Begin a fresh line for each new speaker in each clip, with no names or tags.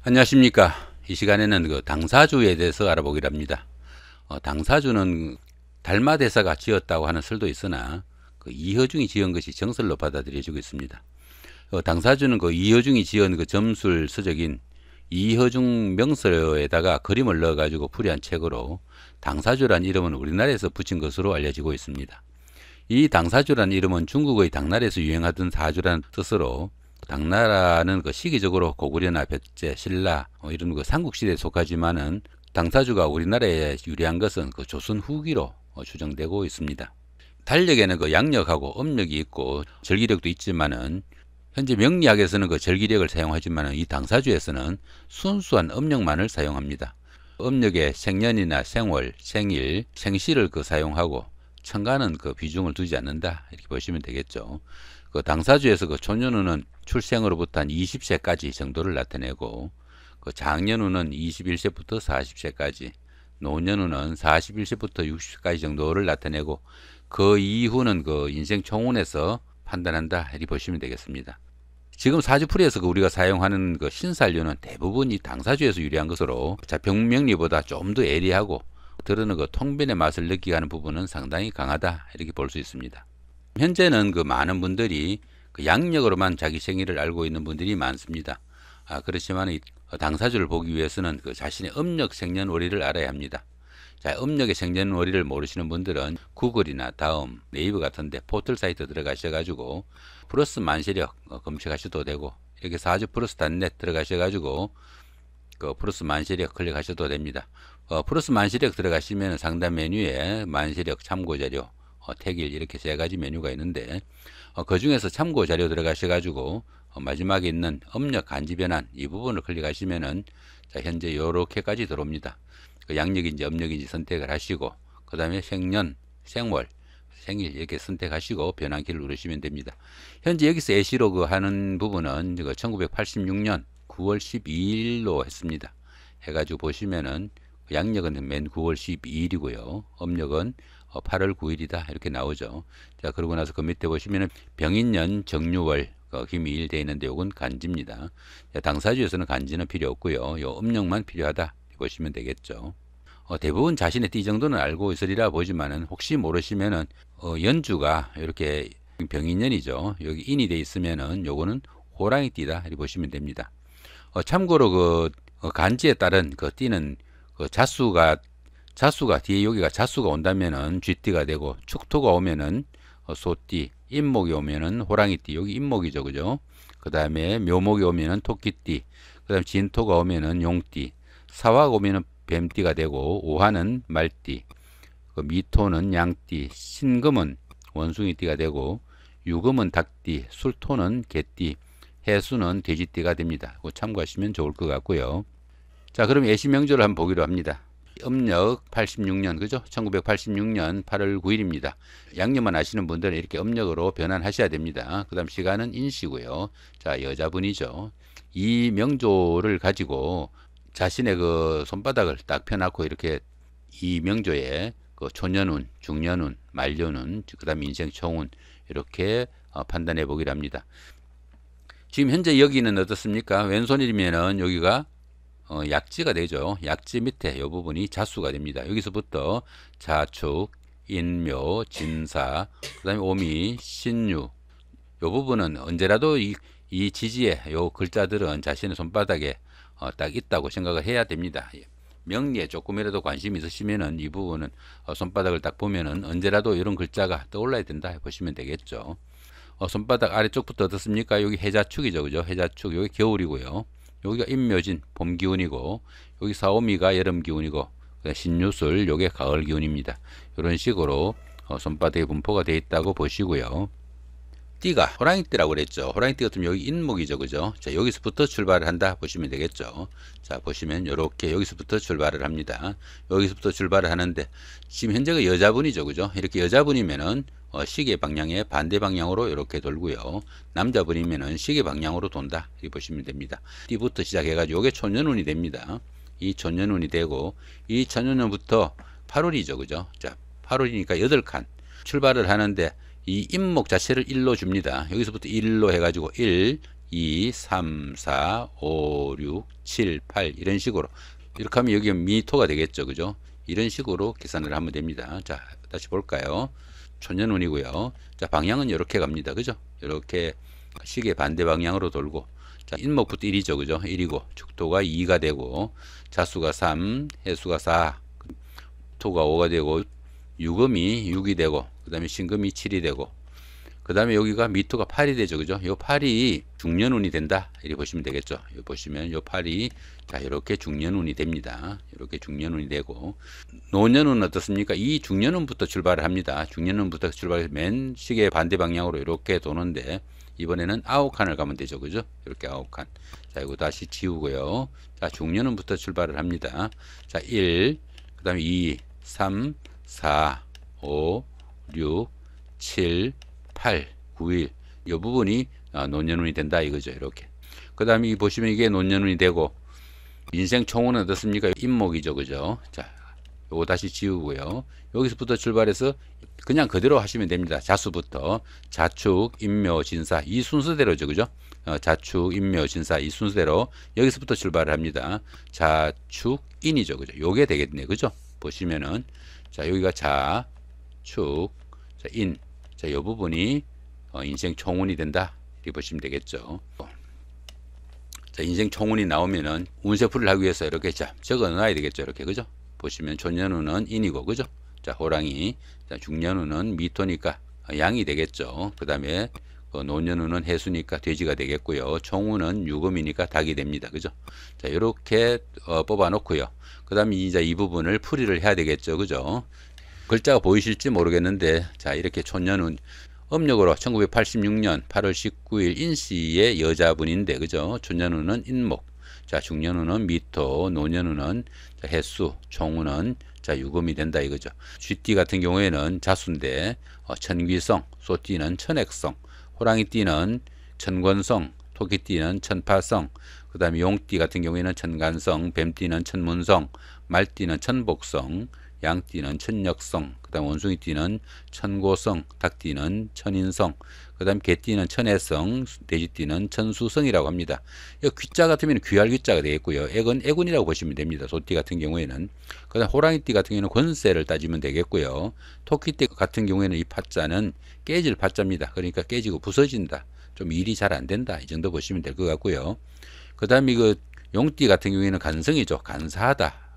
안녕하십니까. 이 시간에는 그 당사주에 대해서 알아보기로 합니다. 당사주는 달마대사가 지었다고 하는 설도 있으나 그 이허중이 지은 것이 정설로 받아들여지고 있습니다. 당사주는 그 이허중이 지은 그 점술 서적인 이허중 명서에다가 그림을 넣어가지고 풀이한 책으로 당사주란 이름은 우리나라에서 붙인 것으로 알려지고 있습니다. 이 당사주란 이름은 중국의 당나라에서 유행하던 사주란 뜻으로, 당나라는 그 시기적으로 고구려나 백제, 신라 이런 그 삼국시대에 속하지만은 당사주가 우리나라에 유래한 것은 그 조선 후기로 추정되고 있습니다. 달력에는 그 양력하고 음력이 있고 절기력도 있지만은 현재 명리학에서는 그 절기력을 사용하지만은 이 당사주에서는 순수한 음력만을 사용합니다. 음력에 생년이나 생월, 생일, 생시를 그 사용하고 천간은 그 비중을 두지 않는다, 이렇게 보시면 되겠죠. 그 당사주에서 그 초년운은 출생으로부터 한 20세까지 정도를 나타내고, 그 장년운은 21세부터 40세까지, 노년운은 41세부터 60세까지 정도를 나타내고, 그 이후는 그 인생 총운에서 판단한다, 이렇게 보시면 되겠습니다. 지금 사주풀이에서 그 우리가 사용하는 그 신살류는 대부분 이 당사주에서 유래한 것으로 병명리보다 좀 더 예리하고 들으는 그 통변의 맛을 느끼게 하는 부분은 상당히 강하다, 이렇게 볼 수 있습니다. 현재는 그 많은 분들이 그 양력으로만 자기 생일을 알고 있는 분들이 많습니다. 그렇지만 이 당사주를 보기 위해서는 그 자신의 음력 생년월일을 알아야 합니다. 자, 음력의 생년월일을 모르시는 분들은 구글이나 다음, 네이버 같은데 포털 사이트 들어가셔가지고 플러스 만시력 검색하셔도 되고, 이렇게 사주 플러스 .net 들어가셔가지고 그 플러스 만시력 클릭하셔도 됩니다. 플러스 만시력 들어가시면 상단 메뉴에 만시력 참고자료, 택일 이렇게 세 가지 메뉴가 있는데, 그 중에서 참고자료 들어가셔가지고 마지막에 있는 음력 간지 변환 이 부분을 클릭하시면은 자, 현재 요렇게까지 들어옵니다. 그 양력인지 음력인지 선택을 하시고, 그 다음에 생년, 생월, 생일 이렇게 선택하시고 변환키를 누르시면 됩니다. 현재 여기서 예시로 그 하는 부분은 1986년 9월 12일로 했습니다. 해가지고 보시면은 양력은 맨 9월 12일이고요. 음력은 8월 9일이다 이렇게 나오죠. 자, 그러고 나서 그 밑에 보시면은 병인년 정유월 김이일 되어 있는데 요건 간지입니다. 자, 당사주에서는 간지는 필요 없고요. 요 음력만 필요하다 보시면 되겠죠. 대부분 자신의 띠 정도는 알고 있으리라 보지만은 혹시 모르시면은 연주가 이렇게 병인년이죠. 여기 인이 돼 있으면은 요거는 호랑이 띠다 이렇게 보시면 됩니다. 참고로 그 간지에 따른 그 띠는 그 자수가 뒤에 여기가 자수가 온다면은 쥐띠가 되고, 축토가 오면은 소띠, 임목이 오면은 호랑이띠, 여기 임목이죠, 그죠? 그 다음에 묘목이 오면은 토끼띠, 그 다음 진토가 오면은 용띠, 사화가 오면은 뱀띠가 되고, 오화는 말띠, 그 미토는 양띠, 신금은 원숭이띠가 되고, 유금은 닭띠, 술토는 개띠, 해수는 돼지띠가 됩니다. 참고하시면 좋을 것 같고요. 자, 그럼 예시명절을 한번 보기로 합니다. 음력 86년, 그죠? 1986년 8월 9일입니다. 양력만 아시는 분들은 이렇게 음력으로 변환하셔야 됩니다. 그 다음 시간은 인시고요. 자, 여자분이죠. 이 명조를 가지고 자신의 그 손바닥을 딱 펴놓고 이렇게 이 명조에 그 초년운, 중년운, 말년운, 그 다음 인생 총운 이렇게 판단해 보기로 합니다. 지금 현재 여기는 어떻습니까? 왼손이면은 여기가 약지가 되죠. 약지 밑에 이 부분이 자수가 됩니다. 여기서부터 자축, 인묘, 진사, 그 다음에 오미, 신유 이 부분은 언제라도 이 지지에 요 글자들은 자신의 손바닥에 딱 있다고 생각을 해야 됩니다. 명리에 조금이라도 관심이 있으시면은 이 부분은 손바닥을 딱 보면은 언제라도 이런 글자가 떠올라야 된다 보시면 되겠죠. 손바닥 아래쪽부터 어떻습니까? 여기 해자축이죠, 그죠? 해자축, 여기 겨울이고요. 여기가 임묘진, 봄 기운이고, 여기 사오미가 여름 기운이고, 신유술, 요게 가을 기운입니다. 이런 식으로 손바닥에 분포가 되어 있다고 보시고요. 띠가 호랑이띠라고 그랬죠. 호랑이띠 같으면 여기 인목이죠, 그죠? 자, 여기서부터 출발을 한다 보시면 되겠죠. 자, 보시면 이렇게 여기서부터 출발을 합니다. 여기서부터 출발을 하는데 지금 현재가 여자분이죠, 그죠? 이렇게 여자분이면은 시계 방향의 반대 방향으로 이렇게 돌고요. 남자분이면은 시계 방향으로 돈다 이렇게 보시면 됩니다. 띠부터 시작해가지고 이게 초년운이 됩니다. 이 초년운이 되고, 이 초년운부터 8월이죠, 그죠? 자, 8월이니까 8칸 출발을 하는데 이 임목 자체를 1로 줍니다. 여기서부터 1로 해가지고 1, 2, 3, 4, 5, 6, 7, 8 이런 식으로 이렇게 하면 여기 미토가 되겠죠. 그죠? 이런 식으로 계산을 하면 됩니다. 자, 다시 볼까요? 초년운이고요. 자, 방향은 이렇게 갑니다. 그죠? 이렇게 시계 반대 방향으로 돌고, 자, 인목부터 1이죠. 그죠? 1이고, 축토가 2가 되고, 자수가 3, 해수가 4, 토가 5가 되고, 유금이 6이 되고, 그 다음에 신금이 7이 되고, 그 다음에 여기가 미토가 8이 되죠. 그죠? 요 8이 중년운이 된다. 이렇게 보시면 되겠죠. 요 보시면 요 8이, 자, 이렇게 중년운이 됩니다. 이렇게 중년운이 되고, 노년운은 어떻습니까? 이 중년운부터 출발을 합니다. 중년운부터 출발해서 맨 시계 반대 방향으로 이렇게 도는데, 이번에는 9칸을 가면 되죠. 그죠? 이렇게 9칸. 자, 이거 다시 지우고요. 자, 중년운부터 출발을 합니다. 자, 1, 그 다음에 2, 3, 4, 5, 6, 7, 8, 9일 이 부분이 노년운이 된다 이거죠. 이렇게. 그 다음에 보시면 이게 노년운이 되고, 인생 총운은 어떻습니까? 인목이죠. 그죠? 자, 요거 다시 지우고요. 여기서부터 출발해서 그냥 그대로 하시면 됩니다. 자수부터 자축, 인묘, 진사 이 순서대로죠. 그죠? 자축, 인묘, 진사 이 순서대로 여기서부터 출발을 합니다. 자축, 인이죠. 그죠? 요게 되겠네. 그죠? 보시면은 자, 여기가 자축, 자, 인. 자, 요 부분이 인생 총운이 된다. 이렇게 보시면 되겠죠. 자, 인생 총운이 나오면은 운세풀이를 하기 위해서 이렇게 자, 적어 놔야 되겠죠. 이렇게. 그죠? 보시면 초년운은 인이고, 그죠? 자, 호랑이. 자, 중년운은 미토니까 양이 되겠죠. 그 다음에 노년운은 해수니까 돼지가 되겠고요. 총운은 유금이니까 닭이 됩니다. 그죠? 자, 이렇게 뽑아 놓고요. 그 다음에 이제 이 부분을 풀이를 해야 되겠죠. 그죠? 글자가 보이실지 모르겠는데, 자, 이렇게 초년운 음력으로 1986년 8월 19일 인시의 여자분인데, 그죠? 초년운은 인목, 자, 중년운은 미토, 노년운은 해수, 총운은 자, 유금이 된다 이거죠. 쥐띠 같은 경우에는 자수인데 천귀성, 소띠는 천액성, 호랑이띠는 천권성, 토끼띠는 천파성, 그 다음에 용띠 같은 경우에는 천간성, 뱀띠는 천문성, 말띠는 천복성, 양띠는 천역성, 그 다음 원숭이띠는 천고성, 닭띠는 천인성, 그 다음 개띠는 천애성, 돼지띠는 천수성이라고 합니다. 이 귀자 같으면 귀할 귀자가 되겠고요. 액은 애군이라고 보시면 됩니다. 소띠 같은 경우에는. 그 다음 호랑이띠 같은 경우에는 권세를 따지면 되겠고요. 토끼띠 같은 경우에는 이 파자는 깨질 파자입니다. 그러니까 깨지고 부서진다. 좀 일이 잘 안 된다. 이 정도 보시면 될 것 같고요. 그 다음에 그 용띠 같은 경우에는 간성이죠. 간사하다.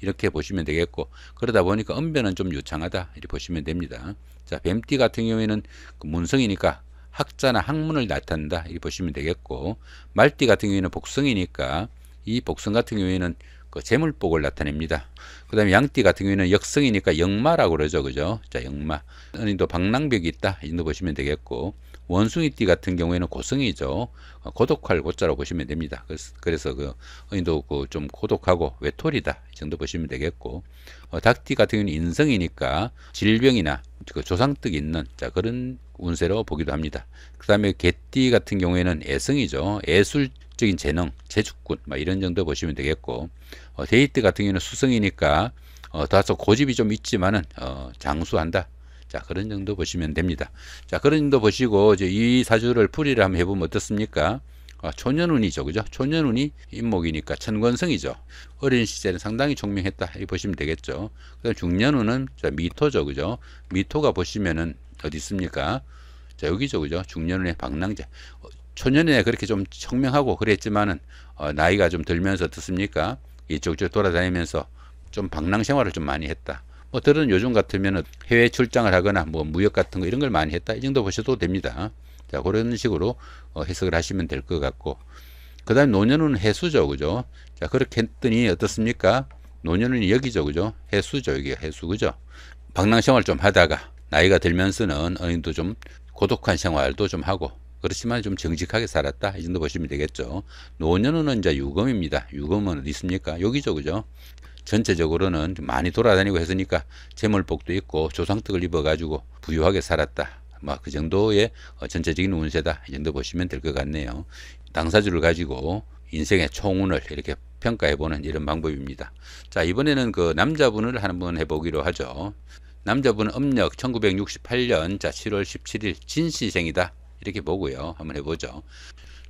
이렇게 보시면 되겠고, 그러다 보니까 언변은 좀 유창하다 이렇게 보시면 됩니다. 자, 뱀띠 같은 경우에는 그 문성이니까 학자나 학문을 나타낸다 이렇게 보시면 되겠고, 말띠 같은 경우에는 복성이니까 이 복성 같은 경우에는 그 재물복을 나타냅니다. 그 다음에 양띠 같은 경우에는 역성이니까 역마라고 그러죠. 그죠? 자, 역마. 어린도 방랑벽이 있다 이 정도 보시면 되겠고, 원숭이띠 같은 경우에는 고성이죠. 고독할 고자로 보시면 됩니다. 그래서 그 어린도 그 좀 고독하고 외톨이다 이 정도 보시면 되겠고, 닭띠 같은 경우는 인성이니까 질병이나 그 조상떡 있는 자, 그런 운세로 보기도 합니다. 그 다음에 개띠 같은 경우에는 애성이죠. 예술적인 재능, 재주꾼 막 이런 정도 보시면 되겠고, 데이트 같은 경우는 수성이니까 다소 고집이 좀 있지만은 장수한다. 자, 그런 정도 보시면 됩니다. 자, 그런 정도 보시고 이제 이 사주를 풀이를 한번 해보면 어떻습니까? 초년운이죠. 그죠? 초년운이 인목이니까 천권성이죠. 어린 시절은 상당히 총명했다. 이렇게 보시면 되겠죠. 그다음 중년운은 자, 미토죠. 그죠? 미토가 보시면은 어디 있습니까? 자, 여기죠. 그죠? 중년운의 방랑자. 초년에 그렇게 좀 청명하고 그랬지만은 나이가 좀 들면서 어떻습니까? 이쪽저쪽 돌아다니면서 좀 방랑 생활을 좀 많이 했다. 뭐 들은 요즘 같으면 해외 출장을 하거나 뭐 무역 같은 거 이런 걸 많이 했다 이 정도 보셔도 됩니다. 자, 그런 식으로 해석을 하시면 될 것 같고, 그 다음에 노년은 해수죠. 그죠? 자, 그렇게 했더니 어떻습니까? 노년은 여기죠. 그죠? 해수죠. 여기가 해수. 그죠? 방랑 생활 좀 하다가 나이가 들면서는 어느 정도 좀 고독한 생활도 좀 하고, 그렇지만 좀 정직하게 살았다 이 정도 보시면 되겠죠. 노년은 이제 유금입니다. 유금은 어디 있습니까? 여기죠. 그죠? 전체적으로는 많이 돌아다니고 했으니까 재물복도 있고 조상떡을 입어가지고 부유하게 살았다. 뭐 그 정도의 전체적인 운세다. 이 정도 보시면 될 것 같네요. 당사주를 가지고 인생의 총운을 이렇게 평가해보는 이런 방법입니다. 자, 이번에는 그 남자분을 한번 해보기로 하죠. 남자분은 음력 1968년 자 7월 17일 진시생이다. 이렇게 보고요. 한번 해보죠.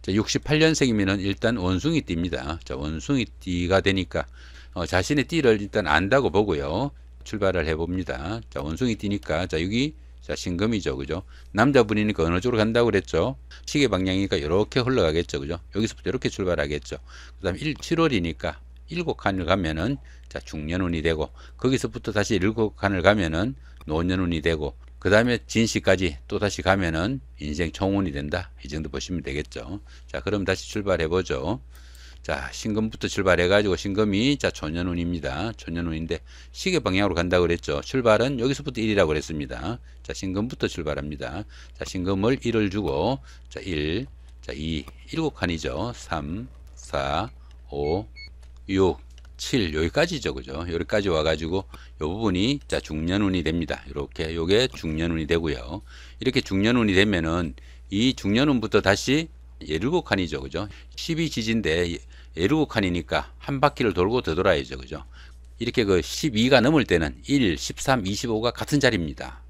자, 68년생이면은 일단 원숭이 띠입니다. 자, 원숭이 띠가 되니까 자신의 띠를 일단 안다고 보고요. 출발을 해봅니다. 자, 원숭이 띠니까 자, 여기 자, 신금이죠. 그죠? 남자분이니까 어느 쪽으로 간다고 그랬죠? 시계 방향이니까 이렇게 흘러가겠죠. 그죠? 여기서부터 이렇게 출발하겠죠. 그 다음에 7월이니까 7칸을 가면은 자, 중년운이 되고, 거기서부터 다시 7칸을 가면은 노년운이 되고, 그 다음에 진시까지 또 다시 가면은 인생 총운이 된다. 이 정도 보시면 되겠죠. 자, 그럼 다시 출발해 보죠. 자, 신금부터 출발해 가지고 신금이 자, 조년운입니다. 조년운인데 시계 방향으로 간다고 그랬죠. 출발은 여기서부터 1이라고 그랬습니다. 자, 신금부터 출발합니다. 자, 신금을 1을 주고 자, 1, 자, 2, 7칸이죠. 3, 4, 5, 6, 7 여기까지죠. 그죠? 여기까지 와 가지고 요 부분이 자, 중년운이 됩니다. 이렇게 요게 중년운이 되고요. 이렇게 중년운이 되면은 이 중년운부터 다시 17칸이죠. 그죠? 12지지인데 17칸이니까 한 바퀴를 돌고 더 돌아야죠. 그죠? 이렇게 그 12가 넘을 때는 1, 13, 25가 같은 자리입니다.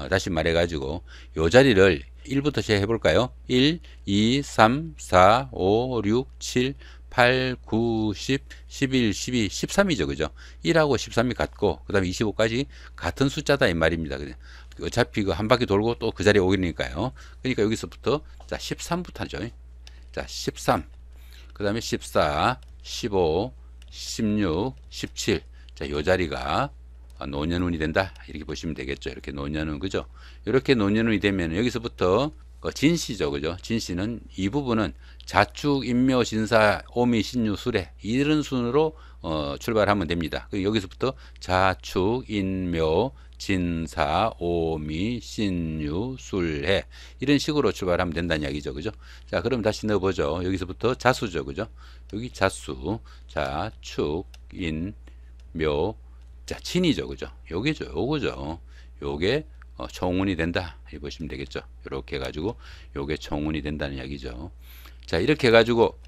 다시 말해 가지고 요 자리를 1부터 시작해 볼까요? 1, 2, 3, 4, 5, 6, 7, 8, 9, 10, 11, 12, 13이죠. 그죠? 1하고 13이 같고, 그 다음에 25까지 같은 숫자다. 이 말입니다. 어차피 그 한 바퀴 돌고 또 그 자리에 오기니까요. 그러니까 여기서부터, 자, 13부터 하죠. 자, 13. 그 다음에 14, 15, 16, 17. 자, 요 자리가 노년운이 된다. 이렇게 보시면 되겠죠. 이렇게 노년운, 그죠? 이렇게 노년운이 되면 여기서부터 진시죠. 그죠? 진시는 이 부분은 자축, 인묘, 진사, 오미, 신유, 수레 이런 순으로 출발하면 됩니다. 여기서부터 자축, 인묘, 진사, 오미, 신유, 술해 이런 식으로 출발하면 된다는 이야기죠. 그죠? 자, 그럼 다시 넣어보죠. 여기서부터 자수죠. 그죠? 여기 자수, 자축, 인, 묘, 자, 진이죠. 그죠? 요게죠. 요거죠. 요게 총운이 된다. 이렇게 보시면 되겠죠. 이렇게 해가지고 요게 총운이 된다는 이야기죠. 자, 이렇게 해가지고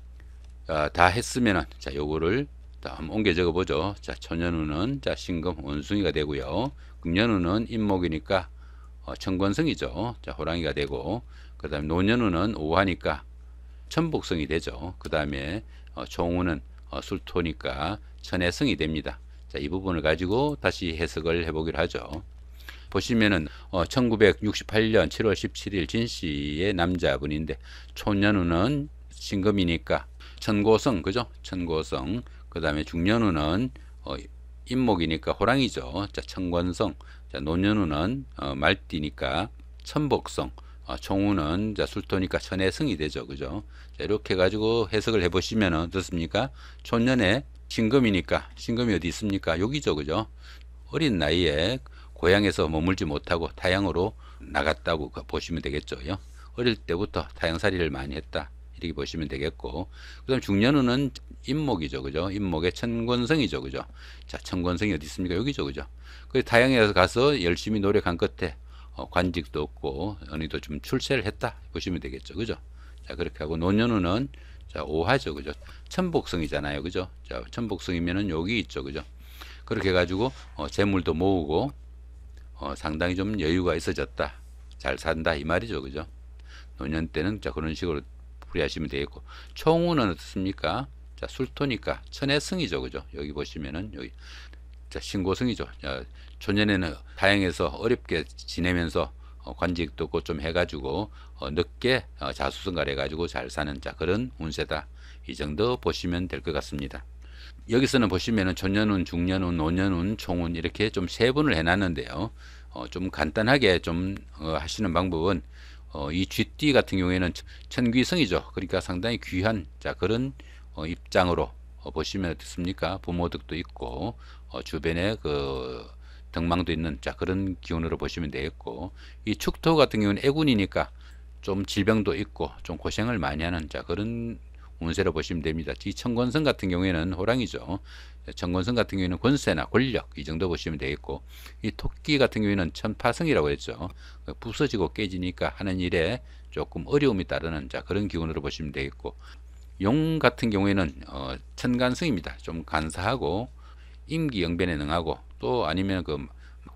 다 했으면은 자, 요거를 한번 옮겨 적어 보죠. 자, 천년운은 자, 신금 원숭이가 되고요. 금년운은 임목이니까 천권성이죠. 자, 호랑이가 되고, 그 다음에 노년운은 오하니까 천복성이 되죠. 그 다음에 총운은 술토니까 천해성이 됩니다. 자, 이 부분을 가지고 다시 해석을 해보기로 하죠. 보시면은 1968년 7월 17일 진시의 남자분인데 초년운은 신금이니까 천고성, 그죠? 천고성. 그 다음에 중년운은 임목이니까 호랑이죠. 자, 천권성. 자, 노년운은 말띠니까 천복성. 총운은 자, 술토니까 천해성이 되죠. 그죠? 자, 이렇게 가지고 해석을 해 보시면은 어떻습니까? 초년에 신금이니까 신금이 어디 있습니까? 여기죠. 그죠? 어린 나이에 고향에서 머물지 못하고 타향으로 나갔다고 보시면 되겠죠. 어릴 때부터 타향살이를 많이 했다. 이렇게 보시면 되겠고, 그 다음 중년운은 임목이죠. 그죠? 임목의 천권성이죠. 그죠? 자, 천권성이 어디 있습니까? 여기죠. 그죠? 그 타향에 가서 열심히 노력한 끝에 관직도 없고 어느도 좀 출세를 했다. 보시면 되겠죠. 그죠? 자, 그렇게 하고 노년운은 자, 오하죠. 그죠? 천복성이잖아요. 그죠? 자, 천복성이면은 여기 있죠. 그죠? 그렇게 해가지고 재물도 모으고 상당히 좀 여유가 있어졌다. 잘 산다. 이 말이죠. 그죠? 노년 때는 자, 그런 식으로 풀이하시면 되겠고, 총운은 어떻습니까? 자, 술토니까 천해성이죠. 그죠? 여기 보시면은 여기 자, 신고성이죠. 자, 초년에는 다행해서 어렵게 지내면서 관직도 없고 좀 해가지고 늦게 자수성가를 해가지고 잘 사는 자, 그런 운세다. 이 정도 보시면 될 것 같습니다. 여기서는 보시면은 초년운, 중년운, 노년운, 총운 이렇게 좀 세분을 해놨는데요. 좀 간단하게 좀 하시는 방법은 이 쥐띠 같은 경우에는 천귀성이죠. 그러니까 상당히 귀한 자, 그런 입장으로 보시면 어떻습니까? 부모덕도 있고 주변에 그 덕망도 있는 자, 그런 기운으로 보시면 되겠고, 이 축토 같은 경우는 애군이니까 좀 질병도 있고 좀 고생을 많이 하는 자, 그런 운세로 보시면 됩니다. 이 천권성 같은 경우에는 호랑이죠. 천권성 같은 경우에는 권세나 권력 이 정도 보시면 되겠고, 이 토끼 같은 경우에는 천파성이라고 했죠. 부서지고 깨지니까 하는 일에 조금 어려움이 따르는 자, 그런 기운으로 보시면 되겠고, 용 같은 경우에는 천간성입니다. 좀 간사하고 임기응변에 능하고, 또 아니면 그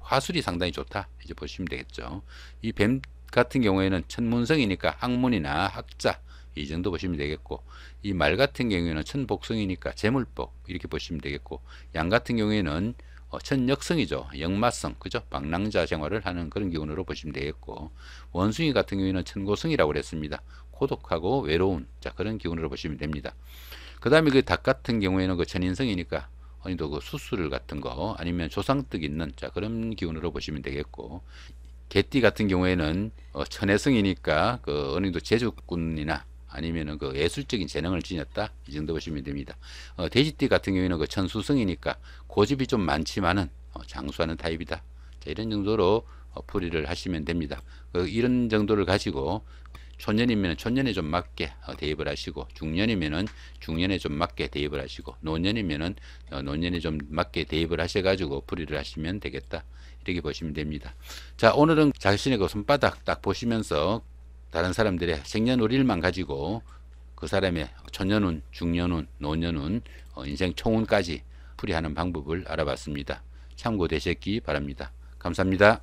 화술이 상당히 좋다. 이제 보시면 되겠죠. 이 뱀 같은 경우에는 천문성이니까 학문이나 학자 이 정도 보시면 되겠고, 이 말 같은 경우에는 천복성이니까 재물복 이렇게 보시면 되겠고, 양 같은 경우에는 천역성이죠. 역마성, 그죠? 방랑자 생활을 하는 그런 기운으로 보시면 되겠고, 원숭이 같은 경우에는 천고성이라고 그랬습니다. 고독하고 외로운, 자, 그런 기운으로 보시면 됩니다. 그 다음에 그 닭 같은 경우에는 그 천인성이니까 어느도 그 수술 같은 거 아니면 조상득 있는, 자, 그런 기운으로 보시면 되겠고, 개띠 같은 경우에는 천혜성이니까 그 어느 정도 제주꾼이나 아니면은 그 예술적인 재능을 지녔다, 이 정도 보시면 됩니다. 돼지띠 같은 경우에는 그 천수성이니까 고집이 좀 많지만은 장수하는 타입이다. 자, 이런 정도로 풀이를 하시면 됩니다. 이런 정도를 가지고 초년이면 초년에 좀 맞게 대입을 하시고, 중년이면은 중년에 좀 맞게 대입을 하시고, 노년이면은 노년에 좀 맞게 대입을 하셔가지고 풀이를 하시면 되겠다, 이렇게 보시면 됩니다. 자, 오늘은 자신의 그 손바닥 딱 보시면서 다른 사람들의 생년월일만 가지고 그 사람의 초년운, 중년운, 노년운, 인생 총운까지 풀이하는 방법을 알아봤습니다. 참고되셨기 바랍니다. 감사합니다.